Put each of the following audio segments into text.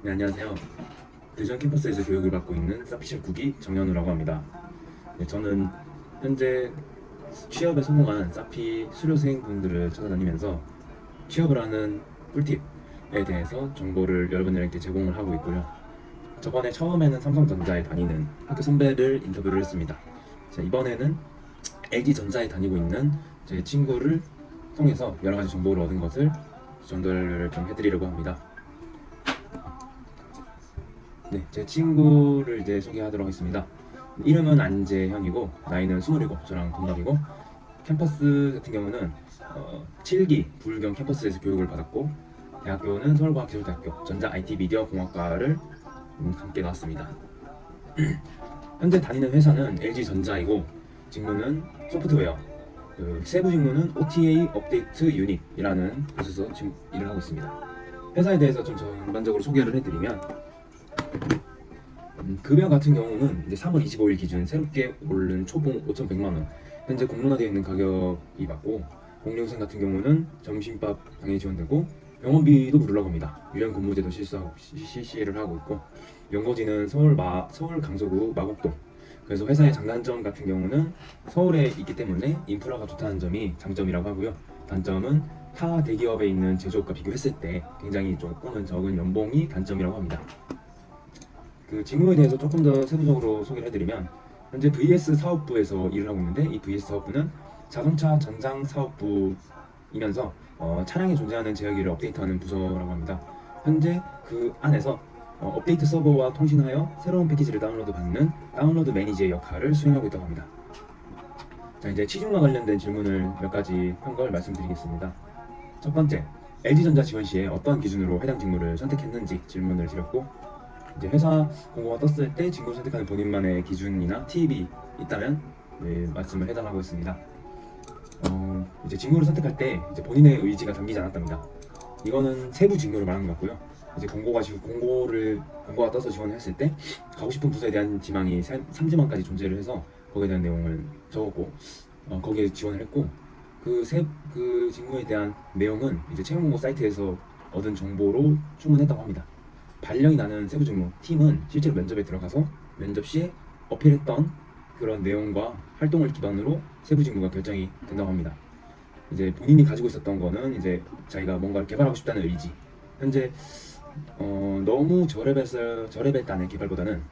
네, 안녕하세요. 대전 캠퍼스에서 교육을 받고 있는 사피셜 9기 정현우라고 합니다. 네, 저는 현재 취업에 성공한 사피 수료생분들을 찾아다니면서 취업을 하는 꿀팁에 대해서 정보를 여러분들에게 제공을 하고 있고요. 저번에 처음에는 삼성전자에 다니는 학교 선배를 인터뷰를 했습니다. 자, 이번에는 LG전자에 다니고 있는 제 친구를 통해서 여러 가지 정보를 얻은 것을 전달을 좀 해드리려고 합니다. 네, 제 친구를 이제 소개하도록 하겠습니다. 이름은 안재현이고 나이는 27, 저랑 동갑이고 캠퍼스 같은 경우는 7기 부울경 캠퍼스에서 교육을 받았고 대학교는 서울과학기술대학교 전자 IT 미디어 공학과를 함께 나왔습니다. 현재 다니는 회사는 LG전자이고 직무는 소프트웨어, 세부 직무는 OTA 업데이트 유닛이라는 곳에서 지금 일을 하고 있습니다. 회사에 대해서 좀 전반적으로 소개를 해드리면 급여 같은 경우는 이제 3월 25일 기준 새롭게 오른 초봉 5,100만 원. 현재 공론화되어 있는 가격이 맞고 공룡생 같은 경우는 점심밥 당연히 지원되고 병원비도 무료라고 합니다. 유연 근무제도 실시를 하고 있고 연고지는 서울 강서구 마곡동. 그래서 회사의 장단점 같은 경우는 서울에 있기 때문에 인프라가 좋다는 점이 장점이라고 하고요. 단점은 타 대기업에 있는 제조업과 비교했을 때 굉장히 조금은 적은 연봉이 단점이라고 합니다. 그 직무에 대해서 조금 더 세부적으로 소개를 해드리면 현재 VS 사업부에서 일을 하고 있는데 이 VS 사업부는 자동차 전장 사업부이면서 차량에 존재하는 제어기를 업데이트하는 부서라고 합니다. 현재 그 안에서 업데이트 서버와 통신하여 새로운 패키지를 다운로드 받는 다운로드 매니저의 역할을 수행하고 있다고 합니다. 자, 이제 취준과 관련된 질문을 몇 가지 한 걸 말씀드리겠습니다. 첫 번째, LG전자 지원 시에 어떤 기준으로 해당 직무를 선택했는지 질문을 드렸고 이제 회사 공고가 떴을 때 직무 선택하는 본인만의 기준이나 팁이 있다면 네, 말씀을 해달라고 했습니다. 이제 직무를 선택할 때 이제 본인의 의지가 담기지 않았답니다. 이거는 세부 직무를 말하는 것 같고요. 이제 공고가 떠서 지원을 했을 때 가고 싶은 부서에 대한 지망이 3지망까지 존재를 해서 거기에 대한 내용을 적었고 거기에 지원을 했고 그 직무에 대한 내용은 이제 채용 공고 사이트에서 얻은 정보로 충분했다고 합니다. 발령이 나는 세부 직무 팀은 실제로 면접에 들어가서 면접 시에 어필했던 그런 내용과 활동을 기반으로 세부 직무가 결정이 된다고 합니다. 이제 본인이 가지고 있었던 거는 이제 자기가 뭔가를 개발하고 싶다는 의지. 현재 너무 저레벨 단의 개발보다는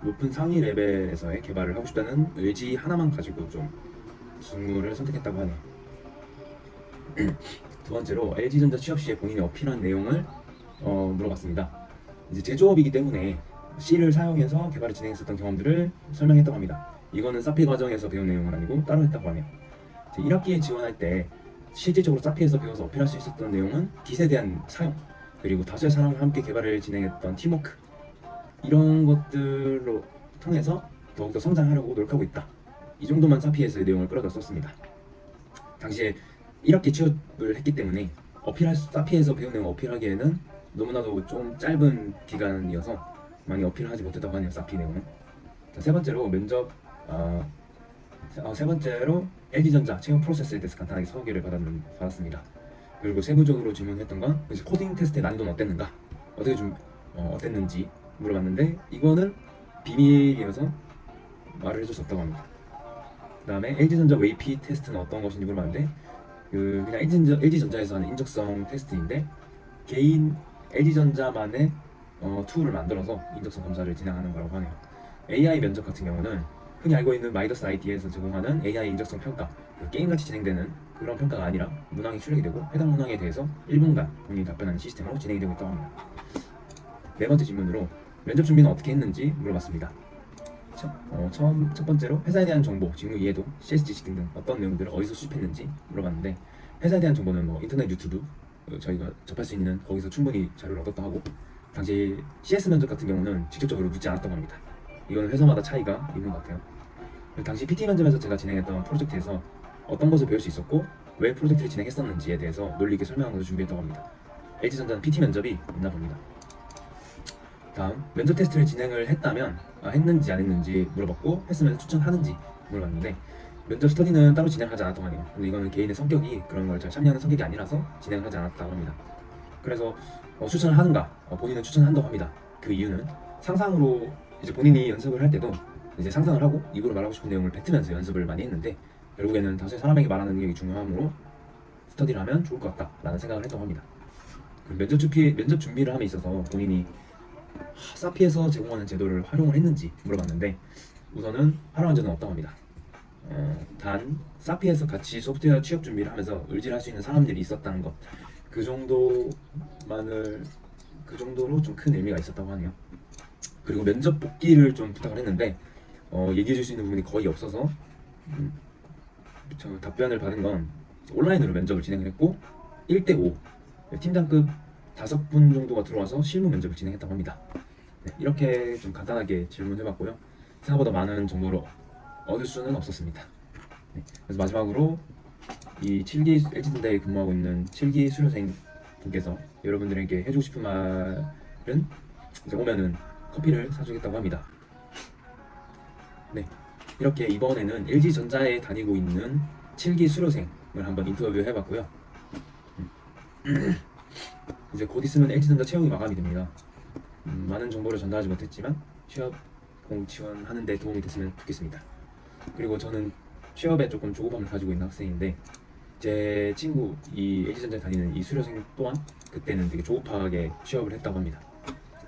높은 상위 레벨에서의 개발을 하고 싶다는 의지 하나만 가지고 좀 직무를 선택했다고 하네요. 두 번째로 LG전자 취업 시에 본인이 어필한 내용을 물어봤습니다. 이제 제조업이기 때문에 C를 사용해서 개발을 진행했었던 경험들을 설명했다고 합니다. 이거는 사피 과정에서 배운 내용은 아니고 따로 했다고 하네요. 1학기에 지원할 때 실질적으로 사피에서 배워서 어필할 수 있었던 내용은 깃에 대한 사용, 그리고 다수의 사람과 함께 개발을 진행했던 팀워크, 이런 것들로 통해서 더욱더 성장하려고 노력하고 있다. 이 정도만 사피에서의 내용을 끌어다 썼습니다. 당시에 1학기 취업을 했기 때문에 사피에서 배운 내용을 어필하기에는 너무나도 좀 짧은 기간이어서 많이 어필을 하지 못했다고 하네요. 사피 내용은. 자, 세 번째로 LG전자 채용 프로세스에 대해서 간단하게 소개를 받았습니다. 그리고 세부적으로 질문했던 건 이제 코딩 테스트의 난이도는 어땠는가, 어떻게 좀 어땠는지 물어봤는데 이거는 비밀이어서 말을 해줄 수 없다고 합니다. 그 다음에 LG전자 웨이피 테스트는 어떤 것인지 물어봤는데 그냥 LG전자에서 하는 인적성 테스트인데 개인 LG전자만의 툴을 만들어서 인적성 검사를 진행하는 거라고 하네요. AI 면접 같은 경우는 흔히 알고 있는 마이더스 IT에서 제공하는 AI 인적성 평가, 게임같이 진행되는 그런 평가가 아니라 문항이 출력이 되고 해당 문항에 대해서 1분간 본인이 답변하는 시스템으로 진행이 되고 있다고 합니다. 네 번째 질문으로 면접 준비는 어떻게 했는지 물어봤습니다. 첫 번째로 회사에 대한 정보, 직무 이해도, CS 지식 등등 어떤 내용들을 어디서 수집했는지 물어봤는데 회사에 대한 정보는 인터넷 유튜브 저희가 접할 수 있는 거기서 충분히 자료를 얻었다 하고 당시 CS 면접 같은 경우는 직접적으로 묻지 않았던 겁니다. 이거는 회사마다 차이가 있는 것 같아요. 당시 PT 면접에서 제가 진행했던 프로젝트에서 어떤 것을 배울 수 있었고 왜 프로젝트를 진행했었는지에 대해서 논리 있게 설명한 것을 준비했다고 합니다. LG전자는 PT 면접이 있나 봅니다. 다음, 면접 테스트를 진행을 했는지 안 했는지 물어봤고 했으면 추천하는지 물어봤는데 면접 스터디는 따로 진행하지 않았다고 하네요. 근데 이거는 개인의 성격이 그런 걸 잘 참여하는 성격이 아니라서 진행하지 않았다고 합니다. 그래서 추천을 하는가? 본인은 추천한다고 합니다. 그 이유는 상상으로 이제 본인이 연습을 할 때도 이제 상상을 하고 입으로 말하고 싶은 내용을 뱉으면서 연습을 많이 했는데 결국에는 다수의 사람에게 말하는 능력이 중요하므로 스터디를 하면 좋을 것 같다라는 생각을 했다고 합니다. 면접 준비를 함에 있어서 본인이 사피에서 제공하는 제도를 활용을 했는지 물어봤는데 우선은 활용한 적은 없다고 합니다. 단 사피에서 같이 소프트웨어 취업 준비를 하면서 을지할 수 있는 사람들이 있었다는 것, 그 정도만을 그 정도로 좀 큰 의미가 있었다고 하네요. 그리고 면접 복귀를 좀 부탁을 했는데 얘기해 줄 수 있는 부분이 거의 없어서 저 답변을 받은 건 온라인으로 면접을 진행을 했고 1대5 팀장급 5분 정도가 들어와서 실무 면접을 진행했다고 합니다. 네, 이렇게 좀 간단하게 질문해봤고요. 생각보다 많은 정보를 얻을 수는 없었습니다. 네, 그래서 마지막으로 이 7기 LG전자에 근무하고 있는 7기 수료생 분께서 여러분들에게 해주고 싶은 말은 이제 오면은 커피를 사주겠다고 합니다. 네, 이렇게 이번에는 LG전자에 다니고 있는 7기 수료생을 한번 인터뷰해봤고요. 이제 곧 있으면 LG전자 채용이 마감이 됩니다. 많은 정보를 전달하지 못했지만 취업 공지원하는 데 도움이 됐으면 좋겠습니다. 그리고 저는 취업에 조금 조급함을 가지고 있는 학생인데 제 친구 이 LG전자에 다니는 이 수료생 또한 그때는 되게 조급하게 취업을 했다고 합니다.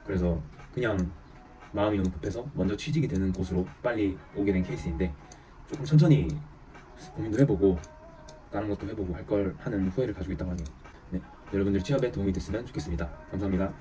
그래서 그냥 마음이 너무 급해서 먼저 취직이 되는 곳으로 빨리 오게 된 케이스인데 조금 천천히 고민도 해보고 다른 것도 해보고 할 걸 하는 후회를 가지고 있다고 하네요. 네, 여러분들 취업에 도움이 됐으면 좋겠습니다. 감사합니다.